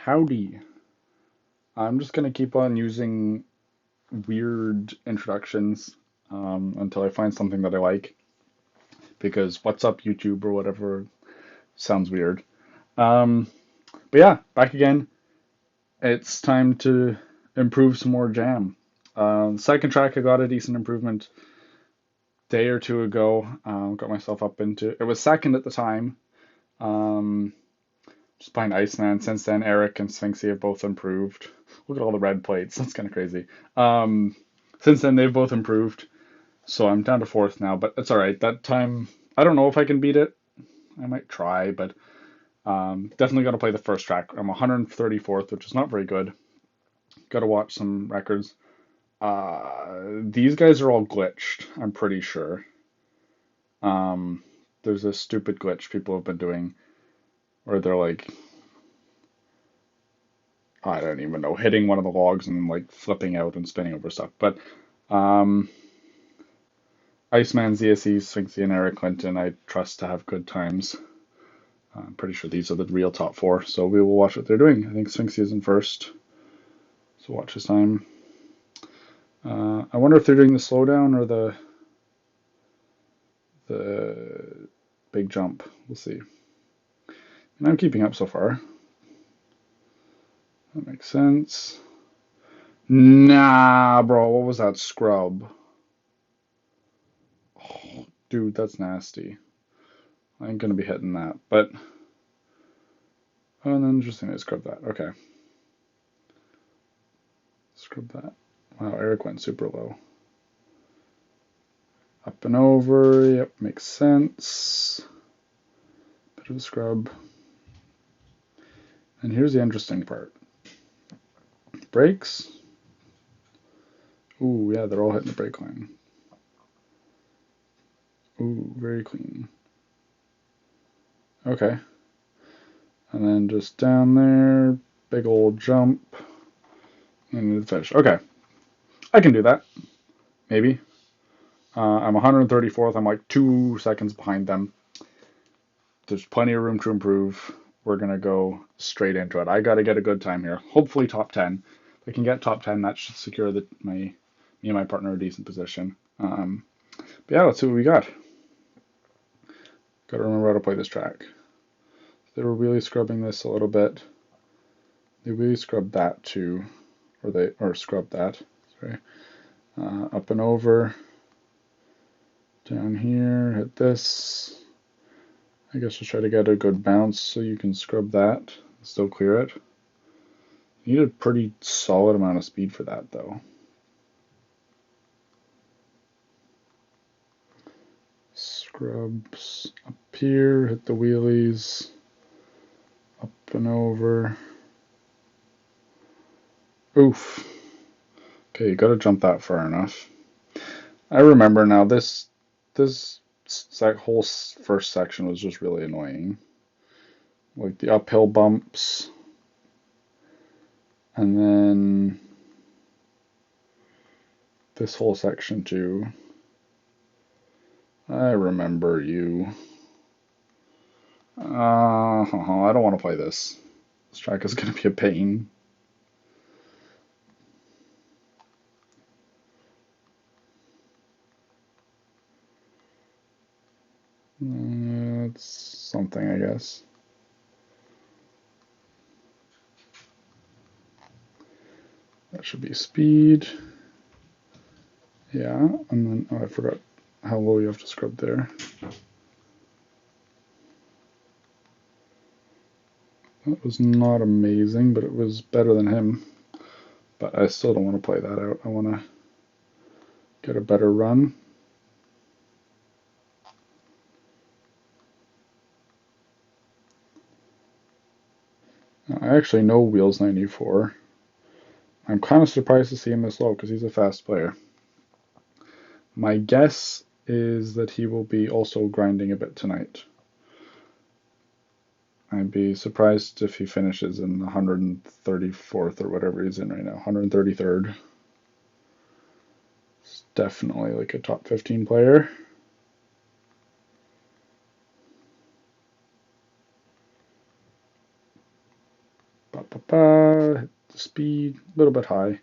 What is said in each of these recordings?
Howdy. I'm just going to keep on using weird introductions until I find something that I like because what's up YouTube or whatever sounds weird. Um, but yeah, back again. It's time to improve some more Jam. Second track, I got a decent improvement day or two ago. Got myself up into it was second at the time. Um, just behind Iceman. Since then, Eric and Sphinxy have both improved. Look at all the red plates. That's kind of crazy. Um, since then, they've both improved. So I'm down to fourth now, but it's all right. That time, I don't know if I can beat it. I might try, but definitely got to play the first track. I'm 134th, which is not very good. Got to watch some records. These guys are all glitched, I'm pretty sure. Um, there's a stupid glitch people have been doing where they're like, I don't even know, hitting one of the logs and like flipping out and spinning over stuff. But um, Iceman, ZSE, Sphinxy, and Eric Clinton, I trust to have good times. I'm pretty sure these are the real top four, so we will watch what they're doing. I think Sphinxy is in first, so watch his time. I wonder if they're doing the slowdown or the big jump. We'll see. And I'm keeping up so far. That makes sense. Nah, bro, what was that scrub? Oh, dude, that's nasty. I ain't gonna be hitting that, but oh, and then interesting, I scrubbed that. Okay, scrub that. Wow, Eric went super low. Up and over, yep, makes sense. Bit of a scrub. And here's the interesting part. Brakes. Ooh, yeah, they're all hitting the brake line. Ooh, very clean. Okay. And then just down there, big old jump. And the finish. Okay. I can do that. Maybe. I'm 134th. I'm like 2 seconds behind them. There's plenty of room to improve. We're going to go straight into it. I got to get a good time here. Hopefully top 10. If I can get top 10, that should secure me and my partner a decent position. But yeah, let's see what we got. Got to remember how to play this track. They were really scrubbing this a little bit. They really scrubbed that too, or scrubbed that. Sorry. Up and over. Down here, hit this. I guess we'll try to get a good bounce so you can scrub that, still clear it. You need a pretty solid amount of speed for that though. Scrubs up here, hit the wheelies, up and over. Oof. Okay, you gotta jump that far enough. I remember now, this whole first section was just really annoying. Like the uphill bumps, and then this whole section too. I remember you. I don't want to play this. This track is going to be a pain. It's something, I guess. That should be speed. Yeah, and then, oh, I forgot how low you have to scrub there. That was not amazing, but it was better than him. But I still don't want to play that out. I want to get a better run. I actually know Wheels 94. I'm kind of surprised to see him this low because he's a fast player. My guess is that he will be also grinding a bit tonight. I'd be surprised if he finishes in the 134th or whatever he's in right now, 133rd. It's definitely like a top 15 player. But Hit the speed, a little bit high,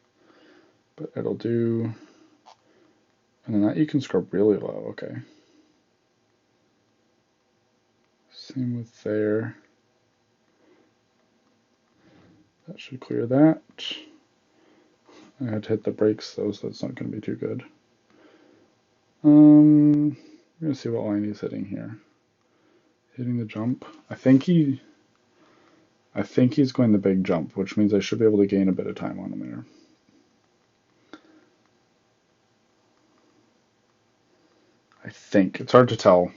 but it'll do. And then that you can scrub really low, okay. Same with there. That should clear that. I had to hit the brakes though, so that's not going to be too good. I'm going to see what line he's hitting here. Hitting the jump. I think he's going the big jump, which means I should be able to gain a bit of time on him there. I think. It's hard to tell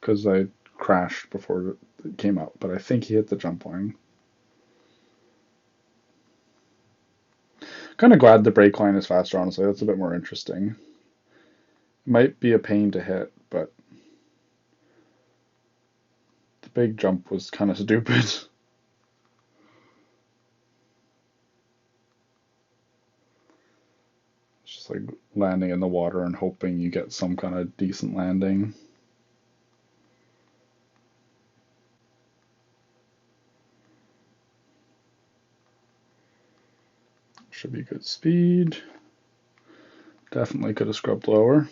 because I crashed before it came up, but I think he hit the jump line. Kind of glad the brake line is faster, honestly. That's a bit more interesting. It might be a pain to hit, but the big jump was kind of stupid. It's just like landing in the water and hoping you get some kind of decent landing. Should be good speed. Definitely could have scrubbed lower.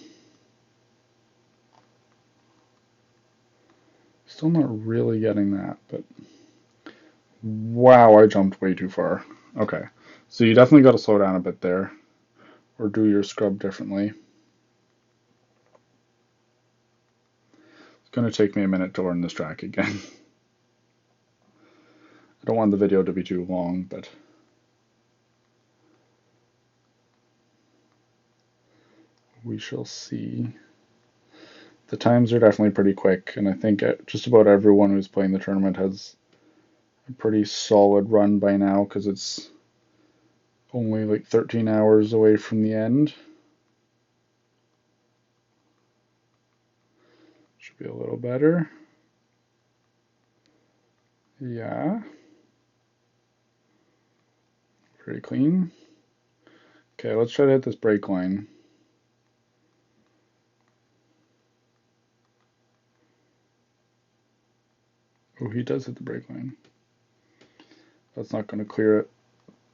Still not really getting that, but wow, I jumped way too far. Okay, so you definitely got to slow down a bit there, or do your scrub differently. It's going to take me a minute to learn this track again. I don't want the video to be too long, but we shall see. The times are definitely pretty quick, and I think just about everyone who's playing the tournament has a pretty solid run by now because it's only like 13 hours away from the end. Should be a little better. Yeah. Pretty clean. Okay, let's try to hit this brake line. Oh, he does hit the brake line. That's not going to clear it,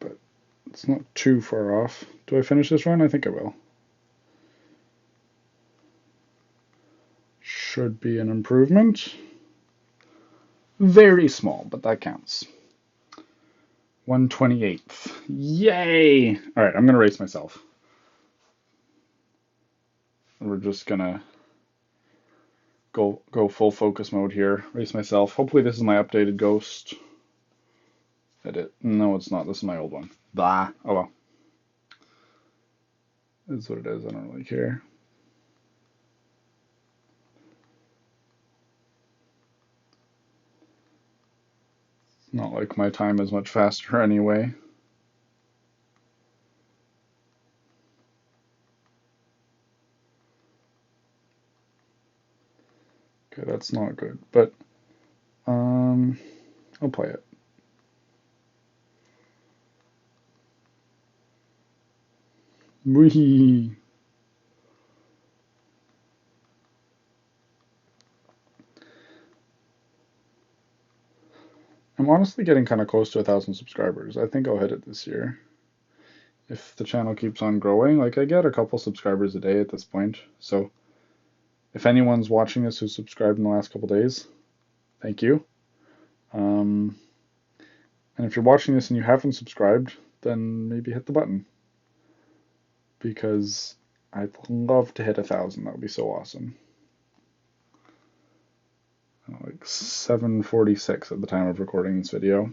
but it's not too far off. Do I finish this run? I think I will. Should be an improvement. Very small, but that counts. 128th. Yay! Alright, I'm going to race myself. We're just going to go full focus mode here. Race myself. Hopefully this is my updated Ghost. Edit. No, it's not. This is my old one. Bah. Oh well. It's what it is. I don't really care. It's not like my time is much faster anyway. Okay, that's not good, but I'll play it. Whee! I'm honestly getting kind of close to 1,000 subscribers. I think I'll hit it this year. If the channel keeps on growing, like I get a couple subscribers a day at this point, so if anyone's watching this who's subscribed in the last couple days, thank you. And if you're watching this and you haven't subscribed, then maybe hit the button. Because I'd love to hit 1,000. That would be so awesome. Like 7:46 at the time of recording this video.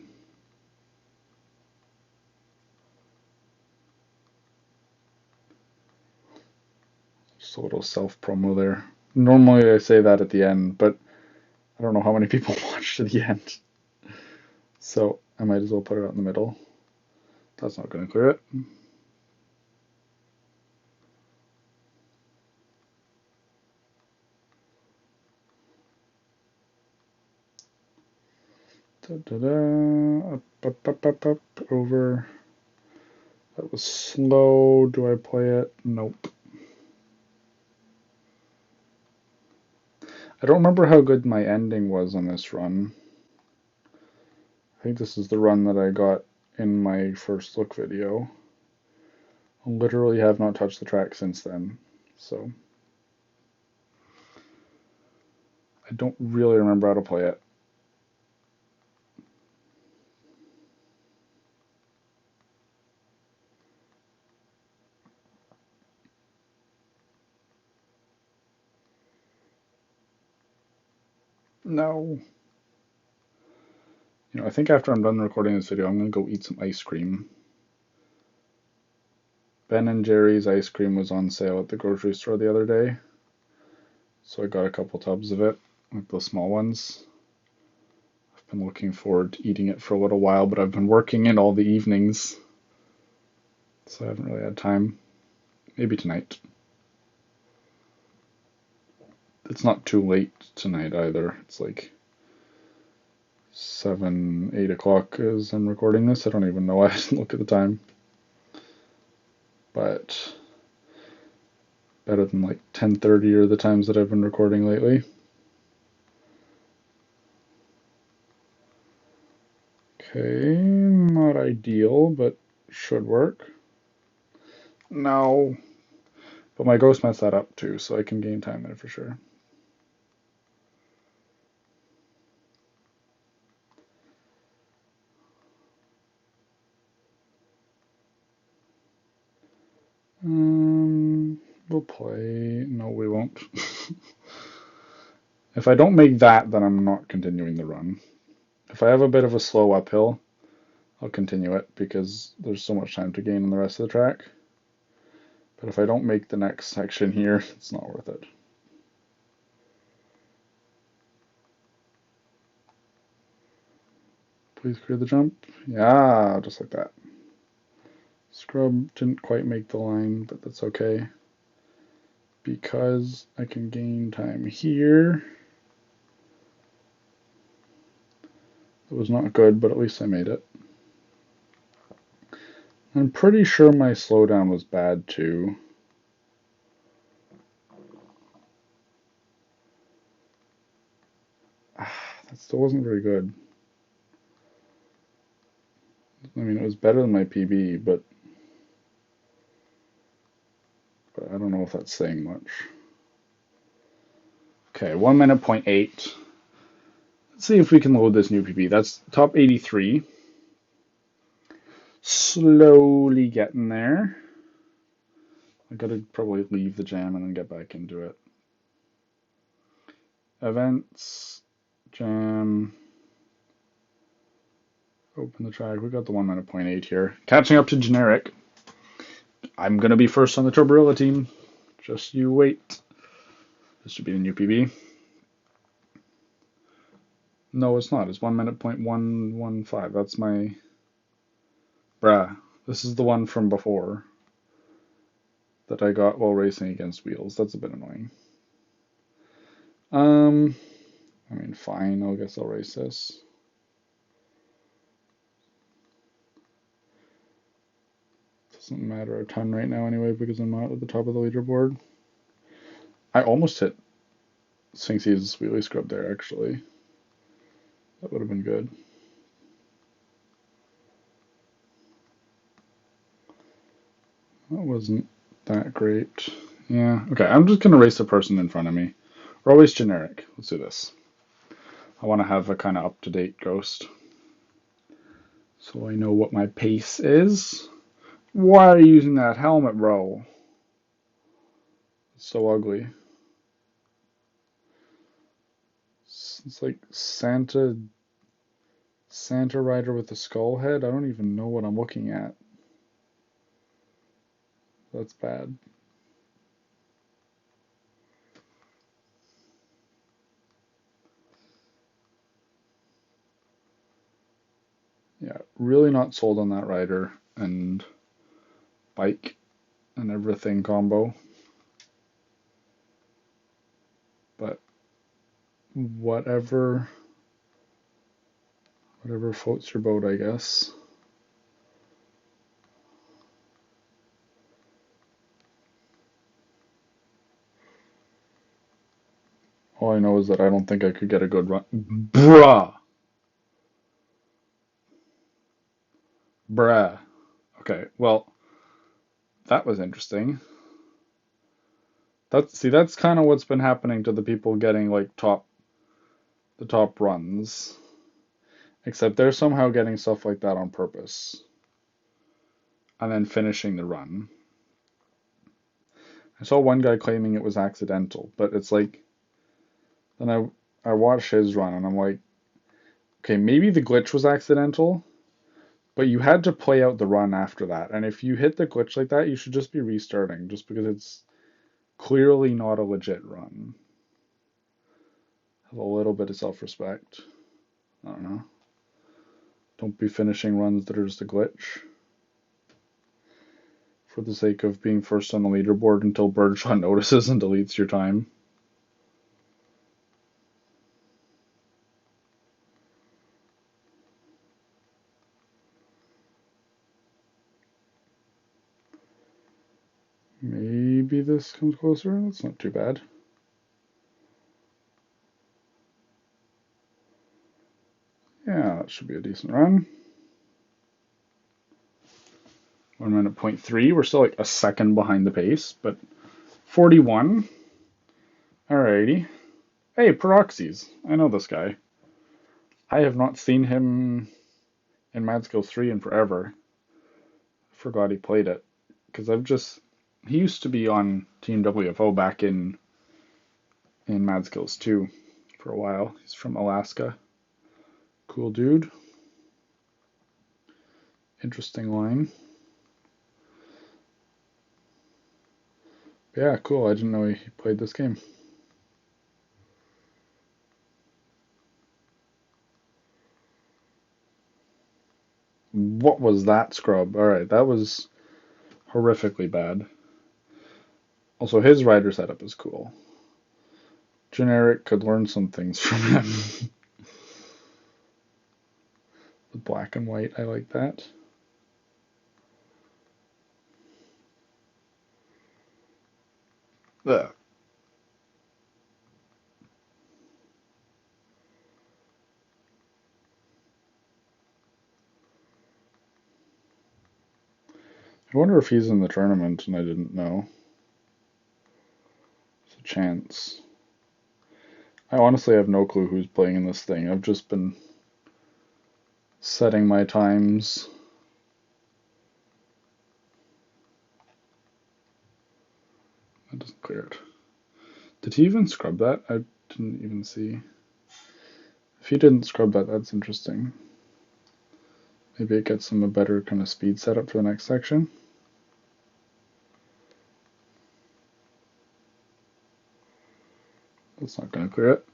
Just a little self-promo there. Normally I say that at the end, but I don't know how many people watch to the end. So I might as well put it out in the middle. That's not going to clear it. Up, over. That was slow. Do I play it? Nope. I don't remember how good my ending was on this run. I think this is the run that I got in my first look video. I literally have not touched the track since then, so I don't really remember how to play it. No. I think after I'm done recording this video, I'm going to go eat some ice cream. Ben & Jerry's ice cream was on sale at the grocery store the other day, so I got a couple tubs of it, like the small ones. I've been looking forward to eating it for a little while, but I've been working in all the evenings, so I haven't really had time. Maybe tonight. It's not too late tonight either. It's like 7, 8 o'clock as I'm recording this. I don't even know. I didn't look at the time. But better than like 10:30 or the times that I've been recording lately. Okay, not ideal, but should work. No. But my ghost messed that up too, so I can gain time there for sure. We'll play. No, we won't. If I don't make that, then I'm not continuing the run. If I have a bit of a slow uphill, I'll continue it because there's so much time to gain in the rest of the track. But if I don't make the next section here, it's not worth it. Please clear the jump. Yeah, just like that. Scrub didn't quite make the line, but that's okay. Because I can gain time here. It was not good, but at least I made it. I'm pretty sure my slowdown was bad too. That still wasn't very good. I mean, it was better than my PB, but I don't know if that's saying much. Okay, 1 minute point 8. Let's see if we can load this new PB. That's top 83. Slowly getting there. I gotta probably leave the jam and then get back into it. Events, jam, open the track. We got the 1 minute point 8 here. Catching up to generic. I'm gonna be first on the Turbarilla team. Just you wait. This should be the new PB. No, it's not. It's 1 minute point 115. That's my. Bruh. This is the one from before that I got while racing against wheels. That's a bit annoying. I mean, fine. I guess I'll race this. Doesn't matter a ton right now anyway because I'm not at the top of the leaderboard. I almost hit Sphinx's wheelie scrub there, actually. That would have been good. That wasn't that great. Yeah, okay, I'm just going to race the person in front of me. We're always generic. Let's do this. I want to have a kind of up-to-date ghost. So I know what my pace is. Why are you using that helmet, bro? It's so ugly. It's like Santa rider with a skull head. I don't even know what I'm looking at. That's bad. Yeah, really not sold on that rider and bike and everything combo. But whatever floats your boat, I guess. All I know is that I don't think I could get a good run. Bruh! Bruh. Okay, well, that was interesting. That's kind of what's been happening to the people getting like the top runs. Except they're somehow getting stuff like that on purpose and then finishing the run. I saw one guy claiming it was accidental, but it's like then I watched his run and I'm like, okay, maybe the glitch was accidental, but you had to play out the run after that. And if you hit the glitch like that, you should just be restarting just because it's clearly not a legit run. Have a little bit of self-respect. I don't know. Don't be finishing runs that are just a glitch for the sake of being first on the leaderboard until Birdshot notices and deletes your time. Maybe this comes closer. That's not too bad. Yeah, that should be a decent run. 1 minute point 3. We're still like a second behind the pace, but 41. Alrighty. Hey, Peroxys. I know this guy. I have not seen him in Mad Skills 3 in forever. I forgot he played it. Because he used to be on Team WFO back in Mad Skills 2 for a while. He's from Alaska. Cool dude. Interesting line. Yeah, cool. I didn't know he played this game. What was that scrub? Alright, that was horrifically bad. Also, his rider setup is cool. Generic could learn some things from him. The black and white, I like that. Ugh. I wonder if he's in the tournament and I didn't know. It's a chance. I honestly have no clue who's playing in this thing. I've just been setting my times. That doesn't clear it. Did he even scrub that? I didn't even see. If he didn't scrub that, that's interesting. Maybe it gets him a better kind of speed setup for the next section. That's not going to clear it.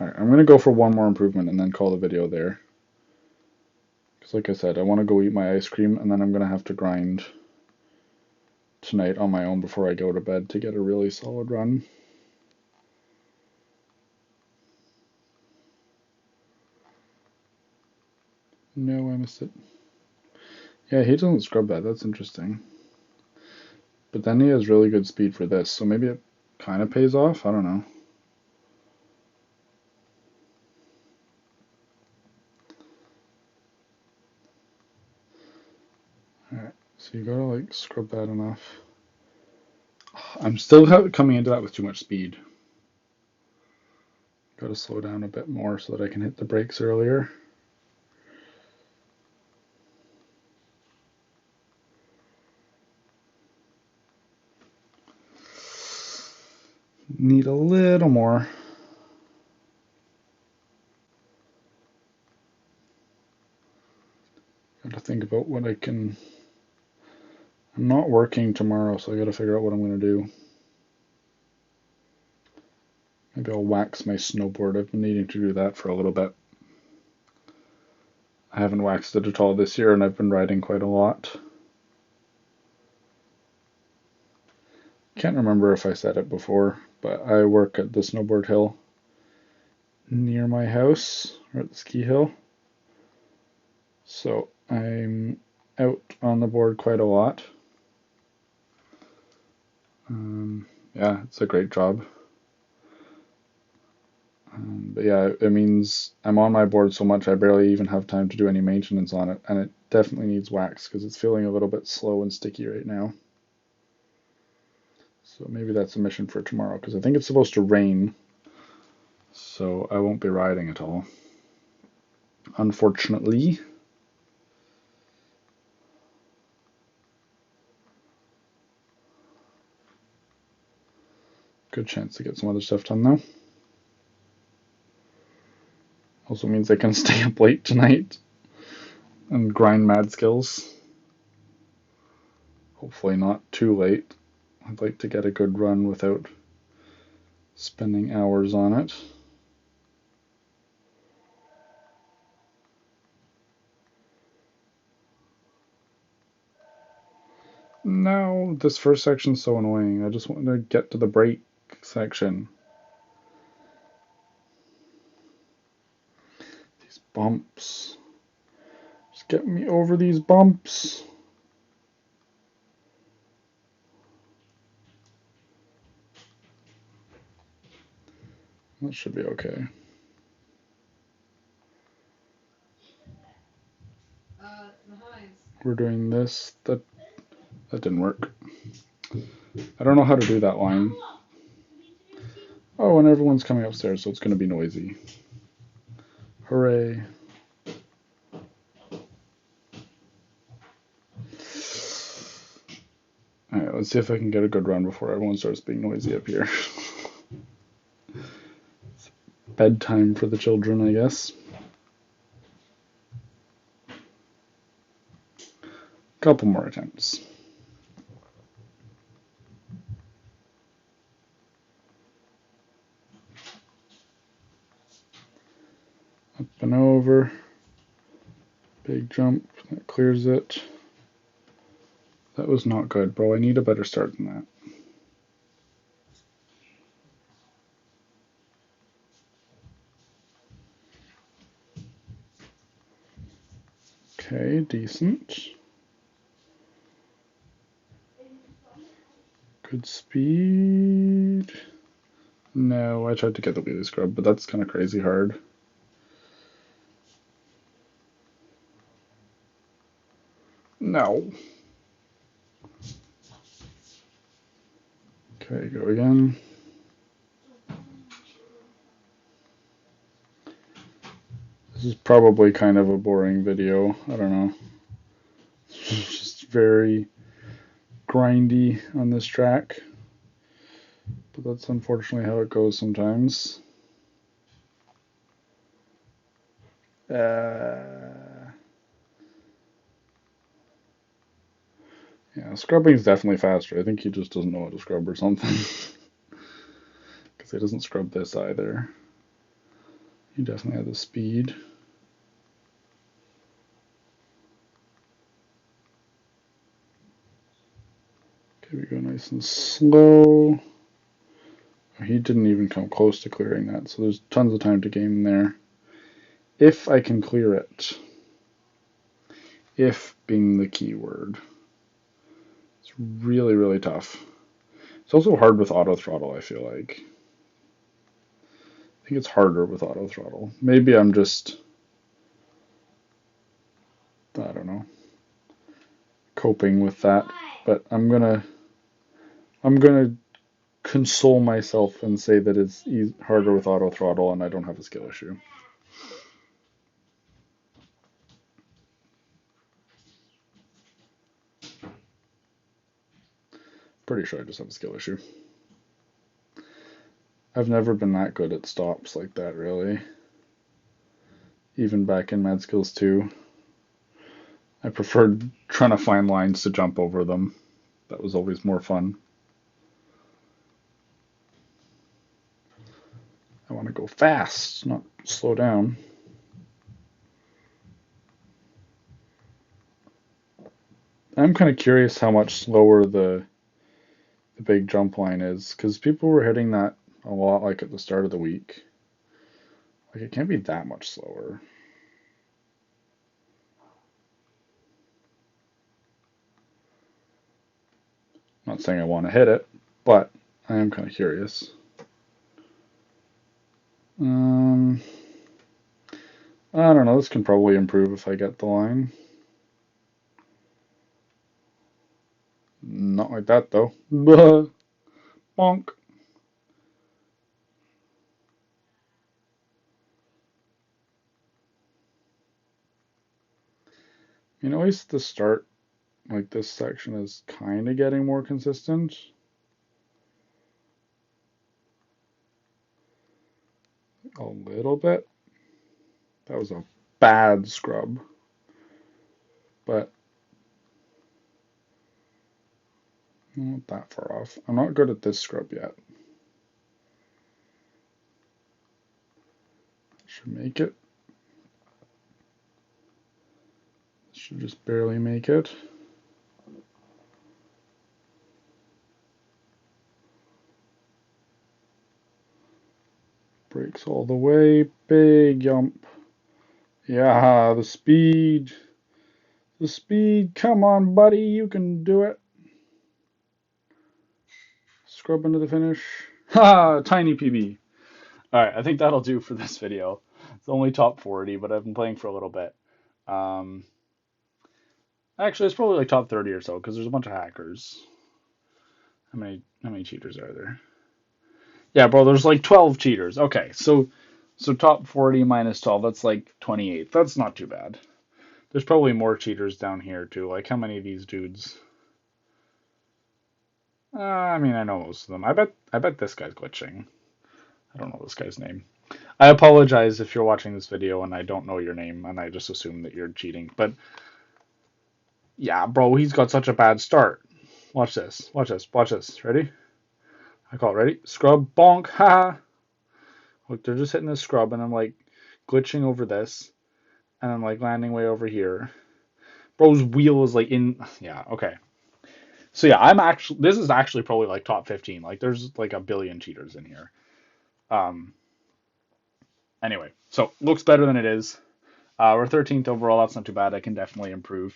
Alright, I'm going to go for one more improvement and then call the video there. Because like I said, I want to go eat my ice cream and then I'm going to have to grind tonight on my own before I go to bed to get a really solid run. No, I missed it. Yeah, he doesn't scrub that. That's interesting. But then he has really good speed for this, so maybe it kind of pays off. I don't know. Alright, so you gotta like scrub that enough. I'm still coming into that with too much speed. Gotta slow down a bit more so that I can hit the brakes earlier. Need a little more. Gotta think about what I can. I'm not working tomorrow, so I gotta figure out what I'm gonna do. Maybe I'll wax my snowboard. I've been needing to do that for a little bit. I haven't waxed it at all this year, and I've been riding quite a lot. Can't remember if I said it before, but I work at the snowboard hill near my house, or at the ski hill. So I'm out on the board quite a lot. Yeah, it's a great job. But yeah, it means I'm on my board so much I barely even have time to do any maintenance on it, and it definitely needs wax because it's feeling a little bit slow and sticky right now. So maybe that's a mission for tomorrow because I think it's supposed to rain, so I won't be riding at all, unfortunately. Good chance to get some other stuff done though. Also means I can stay up late tonight and grind mad skills. Hopefully not too late. I'd like to get a good run without spending hours on it. No, this first section's so annoying. I just want to get to the brake section. These bumps. Just get me over these bumps. That should be okay. We're doing this. That didn't work. I don't know how to do that line. Oh, and everyone's coming upstairs, so it's going to be noisy. Hooray. Alright, let's see if I can get a good run before everyone starts being noisy up here. It's bedtime for the children, I guess. Couple more attempts. Up and over. Big jump. That clears it. That was not good, bro. I need a better start than that. Okay, decent. Good speed. No, I tried to get the wheelie scrub, but that's kind of crazy hard. No. Okay, go again. This is probably kind of a boring video. I don't know. It's just very grindy on this track. But that's unfortunately how it goes sometimes. Yeah, scrubbing is definitely faster. I think he just doesn't know how to scrub or something. Because he doesn't scrub this either. He definitely has the speed. Okay, we go nice and slow. He didn't even come close to clearing that, so there's tons of time to gain there. If I can clear it. If being the key word. It's really, really tough. It's also hard with auto throttle, I feel like. I think it's harder with auto throttle. Maybe I'm just, I don't know, coping with that. But I'm gonna console myself and say that it's harder with auto throttle and I don't have a skill issue. Pretty sure I just have a skill issue. I've never been that good at stops like that, really. Even back in Mad Skills 2. I preferred trying to find lines to jump over them. That was always more fun. I want to go fast, not slow down. I'm kind of curious how much slower the big jump line is, because people were hitting that a lot like at the start of the week. Like it can't be that much slower. I'm not saying I want to hit it, but I am kind of curious. I don't know, this can probably improve if I get the line. Not like that though. Bonk. You know, at least the start, like this section is kind of getting more consistent. A little bit. That was a bad scrub. But not that far off. I'm not good at this scrub yet. Should make it. Should just barely make it. Brakes all the way. Big jump. Yeah, the speed. The speed. Come on, buddy. You can do it. Scrub into the finish. Ha! Tiny PB. Alright, I think that'll do for this video. It's only top 40, but I've been playing for a little bit. Um, Actually, it's probably like top 30 or so, because there's a bunch of hackers. How many cheaters are there? Yeah, bro, there's like 12 cheaters. Okay, so top 40 minus 12, that's like 28. That's not too bad. There's probably more cheaters down here too. Like how many of these dudes? I mean, I know most of them. I bet this guy's glitching. I don't know this guy's name. I apologize if you're watching this video and I don't know your name and I just assume that you're cheating. But yeah, bro, he's got such a bad start. Watch this. Watch this. Watch this. Ready? I call it ready. Scrub bonk. Ha. Look, they're just hitting this scrub and I'm like glitching over this and I'm like landing way over here. Bro's wheel is like in. Yeah. Okay. So yeah, this is actually probably like top 15. Like there's like a billion cheaters in here. Um. Anyway, so looks better than it is. We're 13th overall. That's not too bad. I can definitely improve.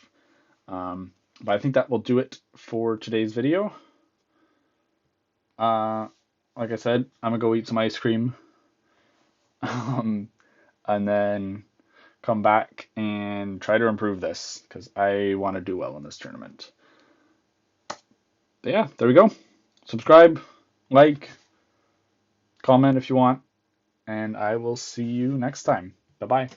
But I think that will do it for today's video. Like I said, I'm gonna go eat some ice cream, and then come back and try to improve this because I want to do well in this tournament. But yeah, there we go. Subscribe, like, comment if you want, and I will see you next time. Bye bye.